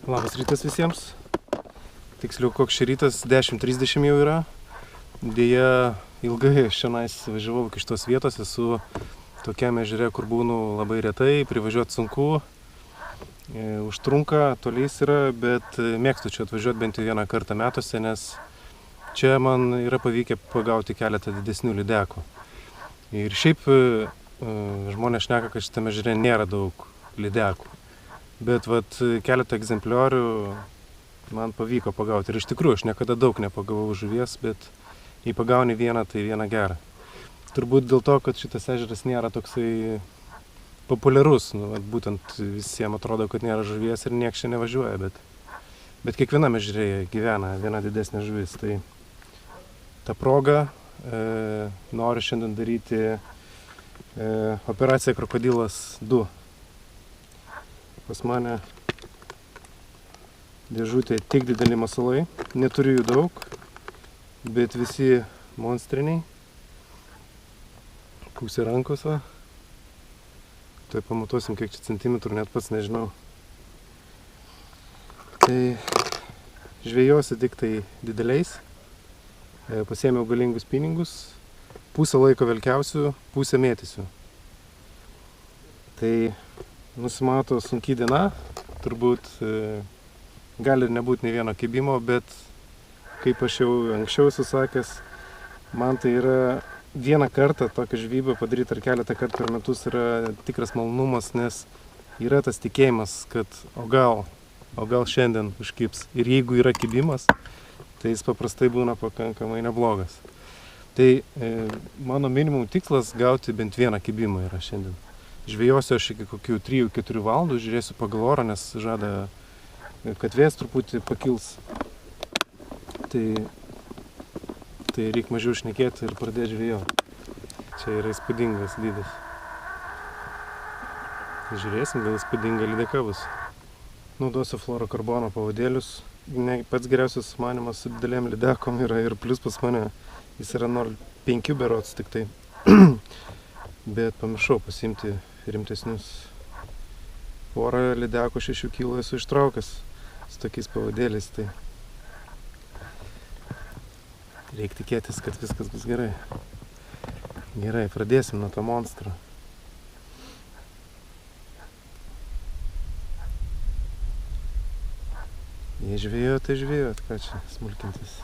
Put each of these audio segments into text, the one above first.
Labas rytas visiems. Tiksliau, koks šį rytas 10:30 jau yra. Dėja, ilgai šiandien važiavau iki šitos vietos, esu tokiame ežere, kur būnu labai retai, privažiuoti sunku, užtrunka, toliais yra, bet mėgstu čia atvažiuoti bent vieną kartą metuose, nes čia man yra pavykę pagauti keletą didesnių lydekų. Ir šiaip žmonės šneka, kad šitame ežere nėra daug lydekų. Bet keletą egzempliorių man pavyko pagauti. Ir iš tikrųjų, aš niekada daug nepagavau žuvies, bet jei pagauni vieną, tai vieną gerą. Turbūt dėl to, kad šitas ežeras nėra toksai populiarus. Būtent visiems atrodo, kad nėra žuvies ir nieks čia nevažiuoja. Bet kiekviename ežerėje gyvena viena didesnė žuvis. Tai ta proga noriu šiandien daryti operaciją Krokodilas 2. Pas mane dėžutė tik dideli masalai, neturiu jų daug, bet visi monstriniai. Pusė rankos va. Tai pamatuosim, kiek čia centimetrų, net pats nežinau. Tai žvejosiu tik tai dideliais. Pasiėmiau galingus pinigus, pusę laiko velkiausiu, pusę mėtysiu. Tai nusimato sunki diena, turbūt gali ir nebūti nei vieno kibimo, bet kaip aš jau anksčiau esu sakęs, man tai yra vieną kartą tokią žvejybą padaryti ar keletą kartų per metus yra tikras malonumas, nes yra tas tikėjimas, kad o gal šiandien užkibs. Ir jeigu yra kibimas, tai jis paprastai būna pakankamai neblogas. Tai mano minimum tikslas gauti bent vieną kibimą yra šiandien. Žvejosiu aš iki kokių 3-4 valandų, žiūrėsiu pagal orą, nes žada, kad vėjas truputį pakils. Tai reikia mažiau šnekėti ir pradėti žvejoti. Čia yra įspūdingas dydis. Tai žiūrėsim, gal įspūdinga lydeka bus. Naudosiu fluorokarbono pavadėlius. Pats geriausias sumanimas su didelėm lydekom yra ir plus pas mane jis yra 0,5 berods tik tai. Bet pamiršau pasiimti rimtesnius. Porą lydekų 6 kg esu ištraukęs su tokiais pavadėliais. Tai reikia tikėtis, kad viskas bus gerai. Gerai, pradėsim nuo to monstro. Jei žvejojot, tai žvejojot, ką čia smulkintis.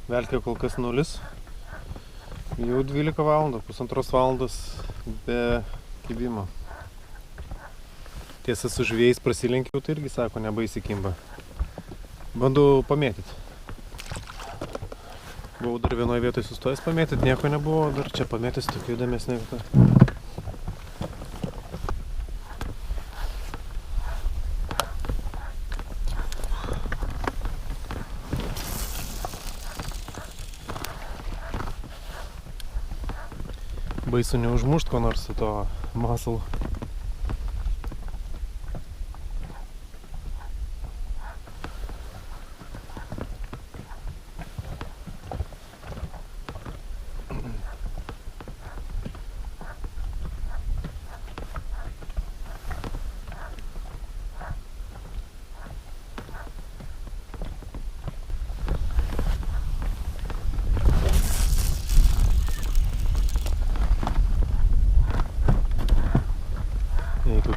Velkė kol kas 0. Jau 12 valandų, pusantros valandos be kibimo. Tiesa, su žvėjais prasilenkiau, tai irgi sako, nebaisi kimba. Bandau pamėtyti. Buvau dar vienoje vietoje sustojęs pamėtyti, nieko nebuvo, dar čia pamėtis tokia įdomesnė vieta. Baisu neužmušt ko nors su to masalu.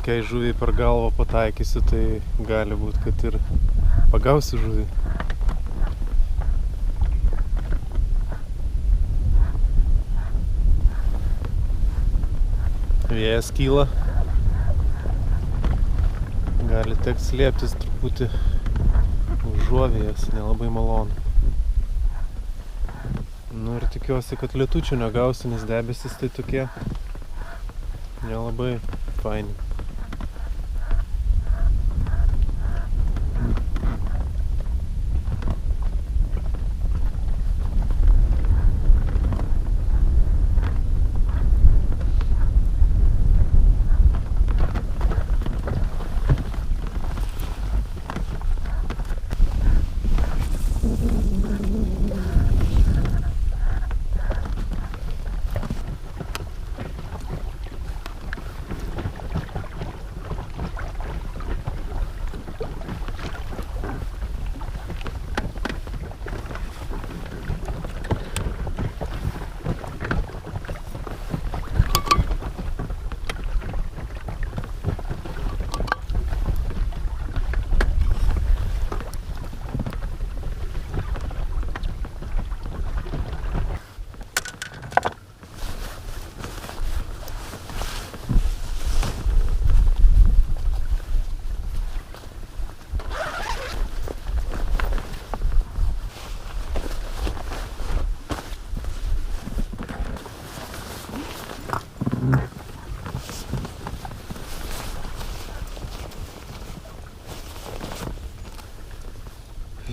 kokiai žuviai per galvą pataikysiu, tai gali būt, kad ir pagausiu žuvį. Vėjas kyla. Gali tekt slėptis truputį užuovėjas, nelabai malonu. Nu ir tikiuosi, kad lietučių negausiu, nes debesis tai tokie nelabai faini.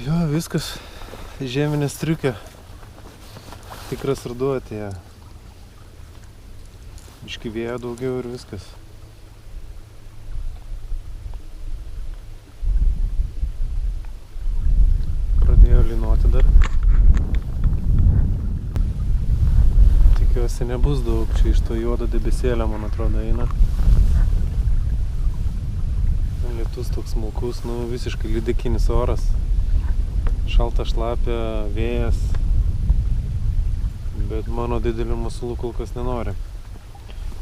Jo, viskas, žieminė striukė, tikras ruduo atėjo. Biškį vėjo daugiau ir viskas. Pradėjo lynuoti dar. Tikiuosi nebus daug, čia iš to juodo debesėlio, man atrodo, eina. Lietus toks smulkus, nu visiškai lydekinis oras. Šalta, šlapia, vėjas, bet mano didelių masalų kol kas nenori.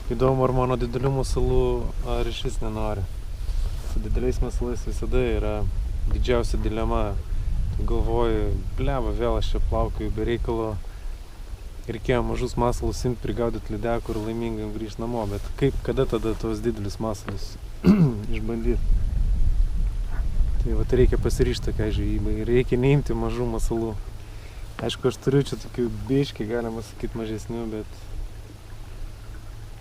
Įdomu, ar mano didelių masalų ar išvis nenori. Su dideliais masalais visada yra didžiausia dilema. Tu galvoji, bleva, vėl aš čia plaukioju be reikalo. Reikėjo mažus masalus imt, prigaudyti lydekų ir laimingai grįžti namo, bet kada tada tos didelius masalus išbandyti? Tai vat reikia pasiryžti tokiai žvejybai, reikia neimti mažų masalų. Aišku, aš turiu čia tokių biškį, galima sakyti, mažesnių,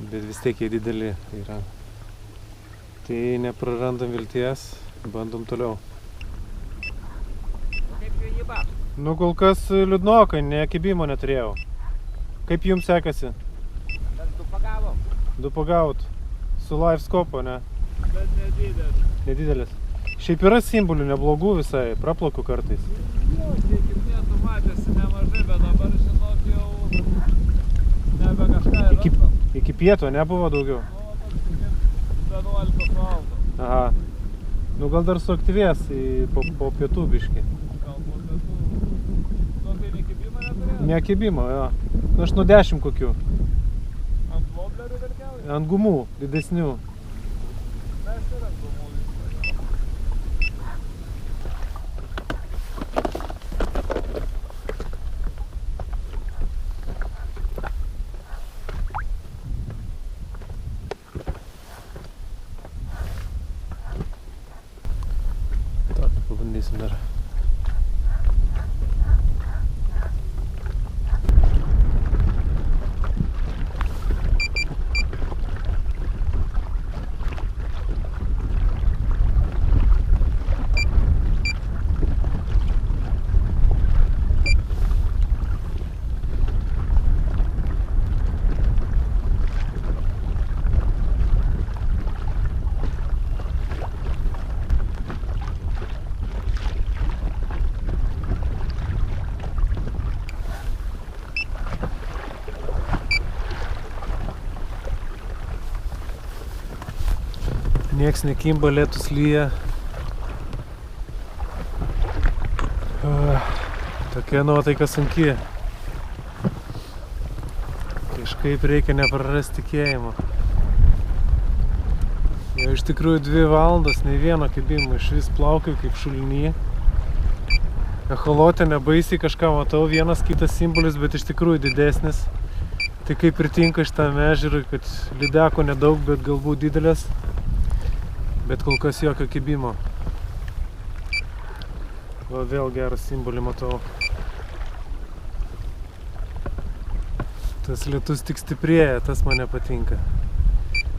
bet vis tiek jie dideli yra. Tai neprarandam vilties, bandom toliau. Kaip žvejyba? Nu, kol kas liūdnokai, ne kibimo neturėjau. Kaip jums sekasi? Mes du pagavom. Du pagaut. Su live scopo, ne? Bet nedidelis. Nedidelis. Šiaip yra simbolių neblogų visai, praplaku kartais. Jo, tiek ir nesu matęsi nemažai, bet dabar, žinok, jau nebe kažką ir randam. Iki pieto nebuvo daugiau? Nu, toks kaip 11 valandų. Aha. Nu, gal dar suaktyvės po pietų biškį. Gal po pietų. Nu, tai nekibimo neturėjo? Nekibimo, jo. Nu, aš nuo 10 kokių. Ant voblerių verkiauji? Ant gumų, didesnių. Mes ir ant gumų. Pabandysim dar. Nieks nekimba, lietus lyja. Tokia nuotaika sunki. Kažkaip reikia neprarasti tikėjimo. Iš tikrųjų 2 valandas, nei vieno kibimo, iš vis plaukiu kaip šulinį. Echolotė nebaisiai kažką matau, vienas kitas simbolis, bet iš tikrųjų didesnis. Tai kaip ir tinka šitam ežerui, kad lydeko nedaug, bet galbūt didelės. Bet kol kas jokio kibimo. Va, vėl gerą simbolį matau. Tas lietus tik stiprėja, tas mane patinka.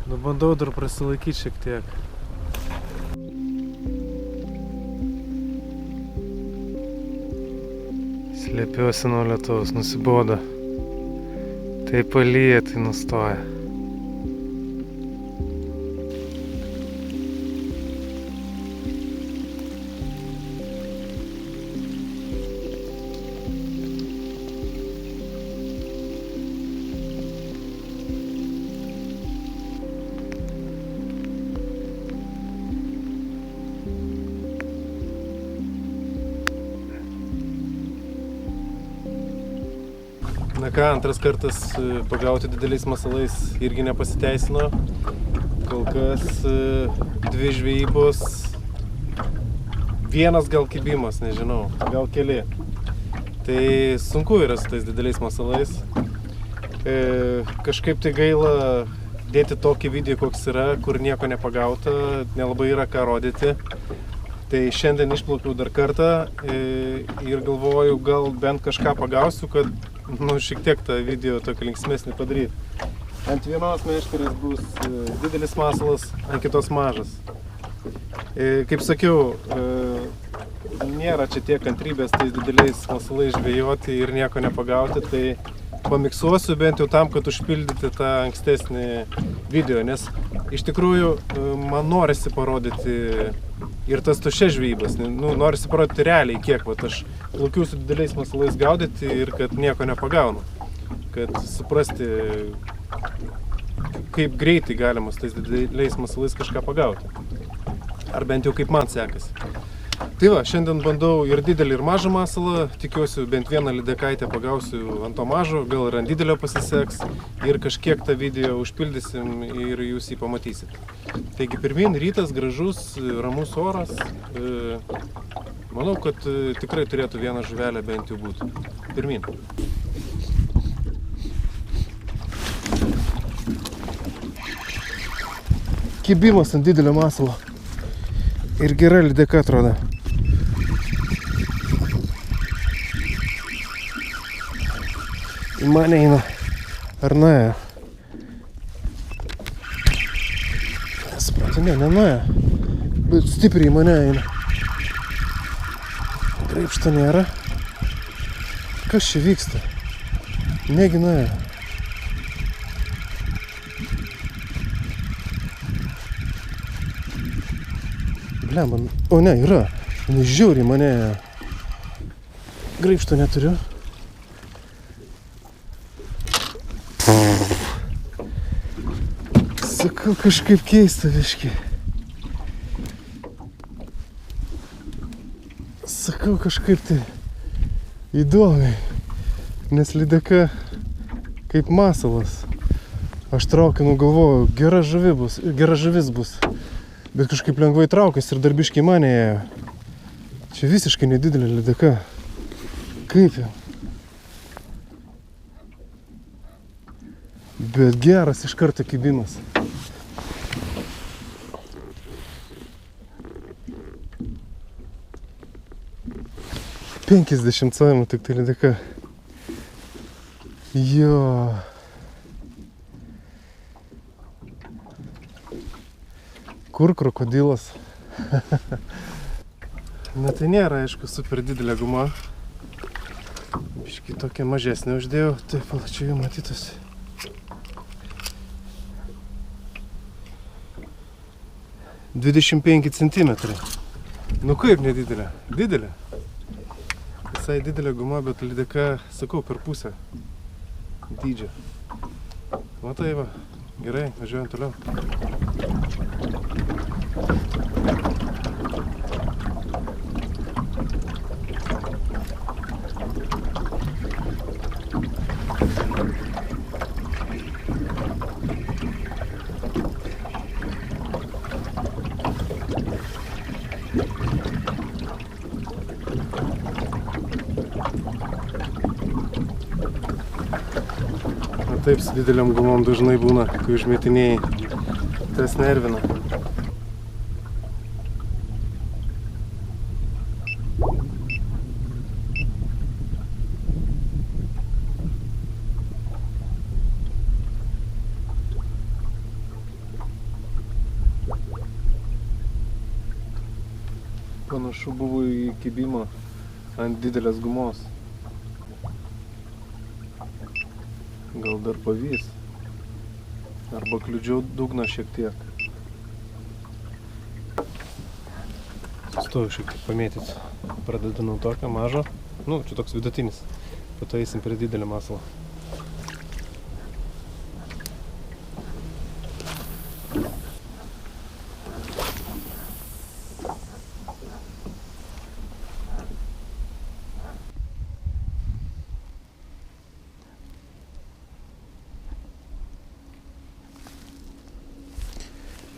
Nu, bandau dar prasilaikyti šiek tiek. Slėpiuosi nuo lietaus, nusibodo. Tai palyja, tai nustoja. Na ką, antras kartas pagauti dideliais masalais irgi nepasiteisino. Kol kas 2 žvejybos, 1 gal kibimas, nežinau, gal keli. Tai sunku yra su tais dideliais masalais. Kažkaip tai gaila dėti tokį video, koks yra, kur nieko nepagauta, nelabai yra ką rodyti. Tai šiandien išplaukiau dar kartą ir galvoju, gal bent kažką pagausiu, kad šiek tiek tą video tokį linksmesnį padaryti. Ant vienos meškerės bus didelis masalas, ant kitos mažas. Kaip sakiau, nėra čia tiek kantrybės tais dideliais masalais žvejoti ir nieko nepagauti, tai pamiksuosiu bent jau tam, kad užpildyti tą ankstesnį video, nes iš tikrųjų man norisi parodyti ir tas tuščias žvejybas, norisi parodyti realiai kiek, aš plaukiu su dideliais masalais gaudyti ir kad nieko nepagaunu, kad suprasti, kaip greitai galima su tais dideliais masalais kažką pagauti, ar bent jau kaip man sekasi. Tai va, šiandien bandau ir didelį, ir mažą masalą, tikiuosi bent vieną lydekaitę pagausiu ant to mažo, gal ir ant didelio pasiseks ir kažkiek tą video užpildysim ir jūs jį pamatysit. Taigi pirmin, rytas, gražus, ramus oras, manau, kad tikrai turėtų vieną žuvelę bent jau būti. Pirmin. Kibimas ant didelio masalo. Ir gera lydeka atrodo. Į mane eina. Ar nuėjo? Nesuprantu, nenuėjo. Bet stipriai į mane eina. Graibšto nėra. Kas čia vyksta? Negi nuėjo. Man... O ne, yra. Jis žiauriai mane. Graibšto neturiu. Sakau, kažkaip keista viški. Sakau, kažkaip tai įdomiai. Nes lydeka kaip masalas. Aš traukinu, galvoju, gera žuvis bus. Bet kažkaip lengvai traukės ir darbiškai mane ėjo. Čia visiškai nedidelė lydeka. Kaip jau? Bet geras iš karto kibimas. $50 cm tik tai lydeka. Jo. Kur krokodilas? Na tai nėra, aišku, super didelė guma. Biškį tokia mažesnė uždėjau, taip plačiai jų matytųsi. $25 cm. Nu kaip nedidelė? Didelė. Visai didelė guma, bet lydeka, sakau, per pusę dydžio. Va tai va. Gerai, važiuojam toliau. Taip, su dideliam gumom dažnai būna, kai užmetinėjai. Tas nervina. Panašu buvo į kibimą ant didelės gumos. Gal dar pavys. Arba kliudžiau dugną šiek tiek. Sustoju šiek tiek pamėtyti. Pradedu nuo tokio mažo. Nu, čia toks vidutinis. Po to eisim prie didelio masalo.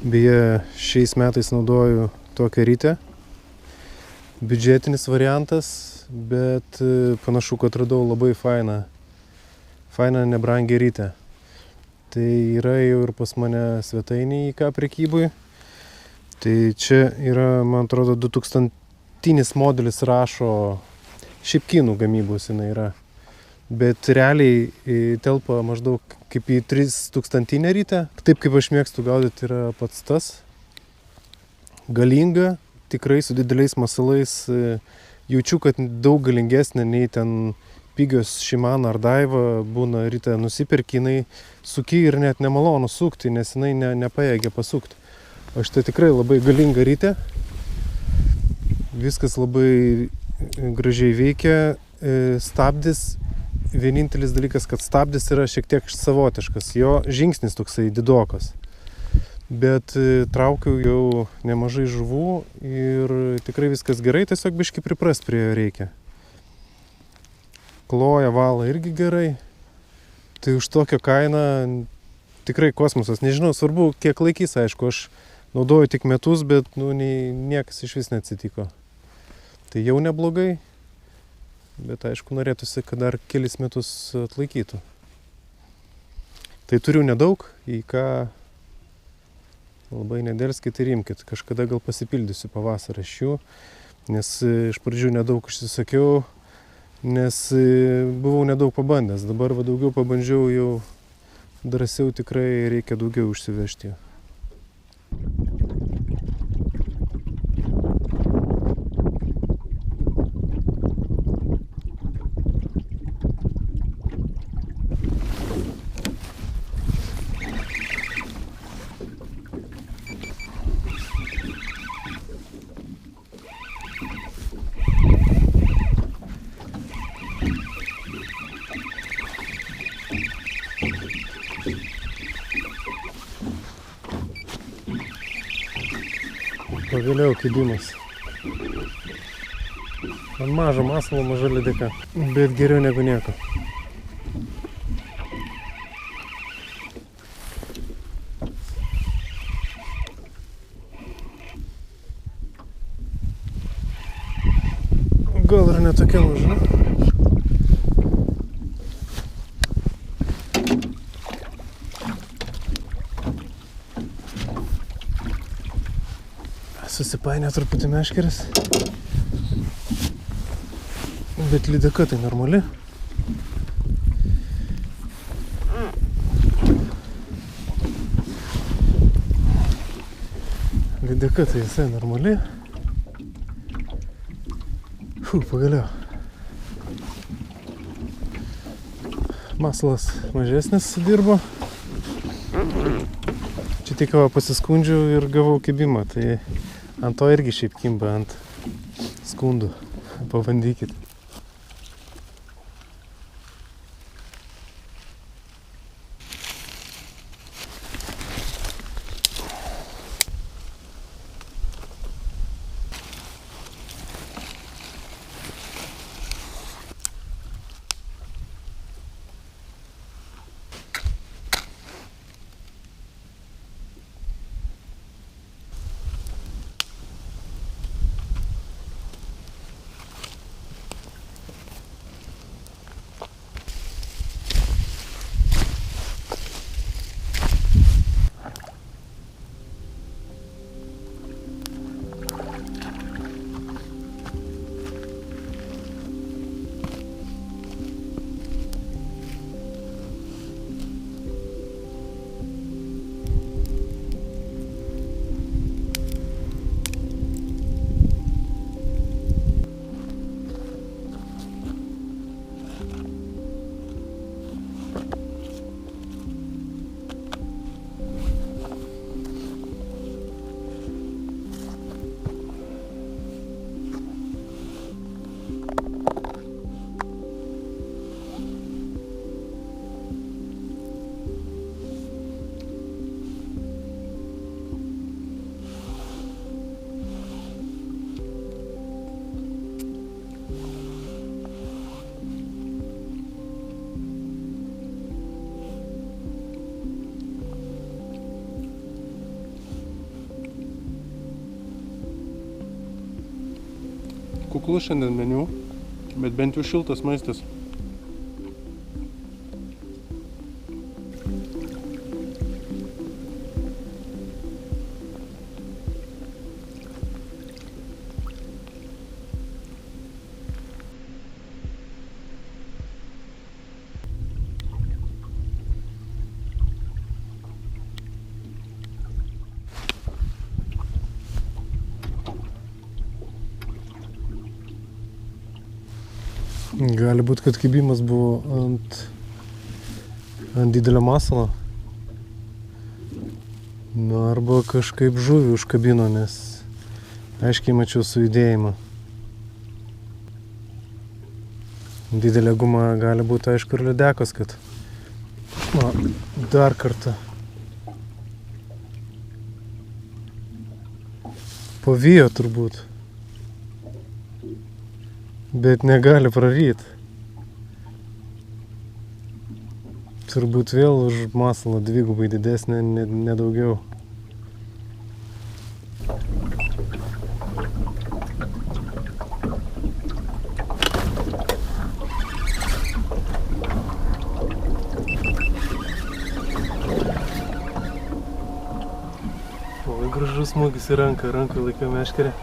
Beje, šiais metais naudoju tokią ritę. Biudžetinis variantas, bet panašu, kad radau labai fainą nebrangią ritę. Tai yra jau ir pas mane svetainėje IK prekybui. Tai čia yra, man atrodo, 2000 modelis rašo, šiaip kinų gamybos jinai yra. Bet realiai telpa maždaug kaip į 3000 ritę. Taip kaip aš mėgstu gaudyti yra pats tas. Galinga, tikrai su dideliais masalais. Jaučiu, kad daug galingesnė nei ten pigios Shimano ar Daiwa būna ritę nusiperki, jinai suki ir net nemalonu sukti, nes jinai nepajėgia pasukti. O štai tikrai labai galinga ritė. Viskas labai gražiai veikia. Stabdis. Vienintelis dalykas, kad stabdis yra šiek tiek savotiškas, jo žingsnis toksai didokas. Bet traukiau jau nemažai žuvų ir tikrai viskas gerai, tiesiog biškį priprast prie jo reikia. Kloja, vala irgi gerai. Tai už tokią kainą tikrai kosmosas. Nežinau, svarbu kiek laikys, aišku, aš naudoju tik metus, bet niekas iš vis neatsitiko. Tai jau neblogai. Bet aišku, norėtųsi, kad dar kelis metus atlaikytų. Tai turiu nedaug, į ką labai nedelskit ir imkit. Kažkada gal pasipildysiu pavasarį iš jų, nes iš pradžių nedaug užsisakiau, nes buvau nedaug pabandęs. Dabar daugiau pabandžiau, jau drąsiau tikrai reikia daugiau užsivežti. Pagaliau kibimas. Ant mažo masalo, maža lydeka, bet geriau negu nieko. Gal ir netokia maža. Susipainė truputį meškeris, bet lydeka tai normali. Lydeka tai visai normali. Pagaliau. Masalas mažesnis sudirbo. Čia tik pasiskundžiau ir gavau kibimą, tai ant to irgi šiaip kimba, ant skundų. Pabandykit. kuklus šiandien meniu, bet bent jau šiltas maistas. Gali būti, kad kibimas buvo ant didelio masalo. Arba kažkaip žuvį užkabino, nes aiškiai mačiau sujudėjimą. Didelė guma gali būti, aišku, ir lydekos, kad dar kartą pavijo turbūt. Bet negali praryt. Turbūt vėl už masalą dvigubai didesnė, nedaugiau. Labai gražus smūgis į ranką, rankoje laikė meškerę.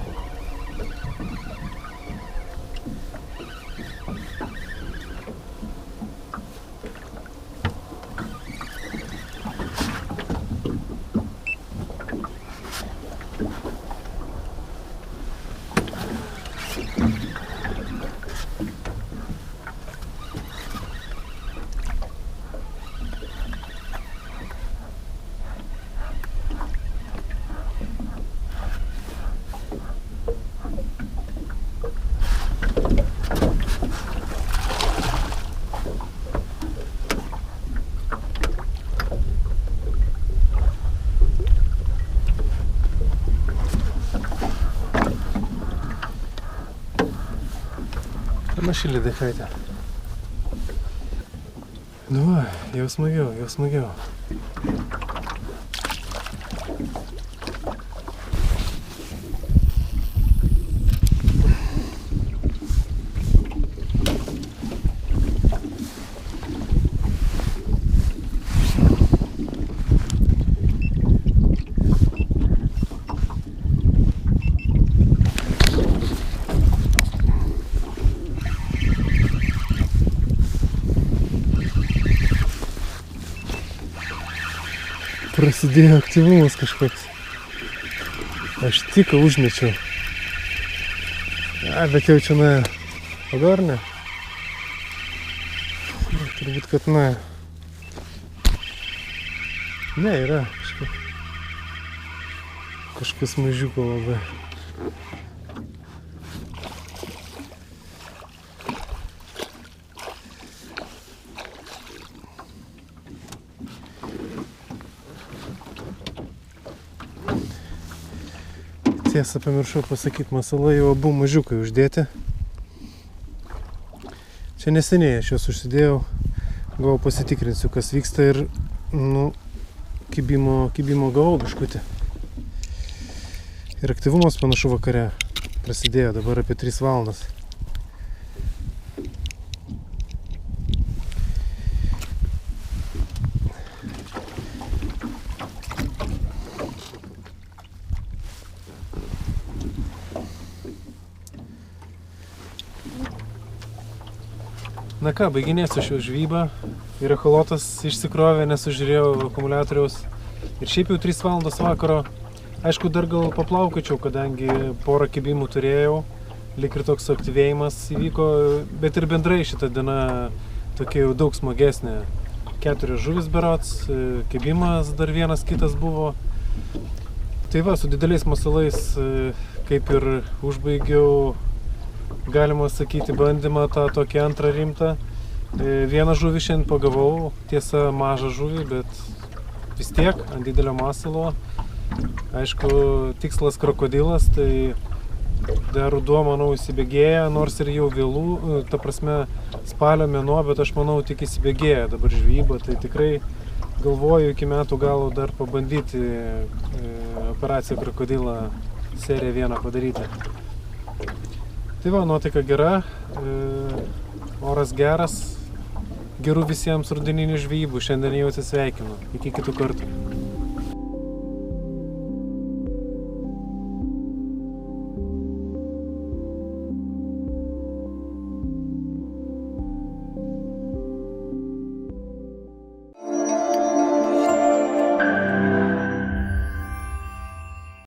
Нашли дыхайте. Давай, я сmagiau, jau smagiau. Prasidėjo aktyvumas kažkoks. Aš tik užmečiau. Bet jau čia nuėjo. O dar ne? Turbūt, kad ne. Ne, yra kažkas mažiuko labai. Tiesa, pamiršau pasakyti, masalai jau abu mažiukai uždėti. Čia neseniai aš juos užsidėjau, gavau pasitikrinsiu, kas vyksta ir, kibimo gavau biškutį. Ir aktyvumas panašu vakare prasidėjo, dabar apie 3 valandas. Na ką, baiginėsiu šią žvybą ir echolotas išsikrovė, nesužiūrėjau akumuliatoriaus. Ir šiaip jau 3 valandos vakaro, aišku, dar gal paplaukėčiau, kadangi porą kibimų turėjau, lyg ir toks aktyvėjimas įvyko, bet ir bendrai šitą dieną tokia jau daug smagesnė. 4 žuvis berods, kibimas dar vienas kitas buvo. Tai va, su dideliais masalais kaip ir užbaigiau, galima sakyti, bandymą tą tokį antrą rimtą. Vieną žuvį šiandien pagavau, tiesa mažą žuvį, bet vis tiek ant didelio masalo. Aišku, tikslas krokodilas, tai dar ruduo, manau, įsibėgėja, nors ir jau vėlų, ta prasme spalio mėnuo, bet aš manau tik įsibėgėja dabar žvejyba, tai tikrai galvoju iki metų galo dar pabandyti operaciją krokodilą seriją vieną padaryti. Tai va, nuotaika gera, oras geras, gerų visiems rudeninių žvejybų, šiandien jau atsisveikinu. Iki kitų kartų.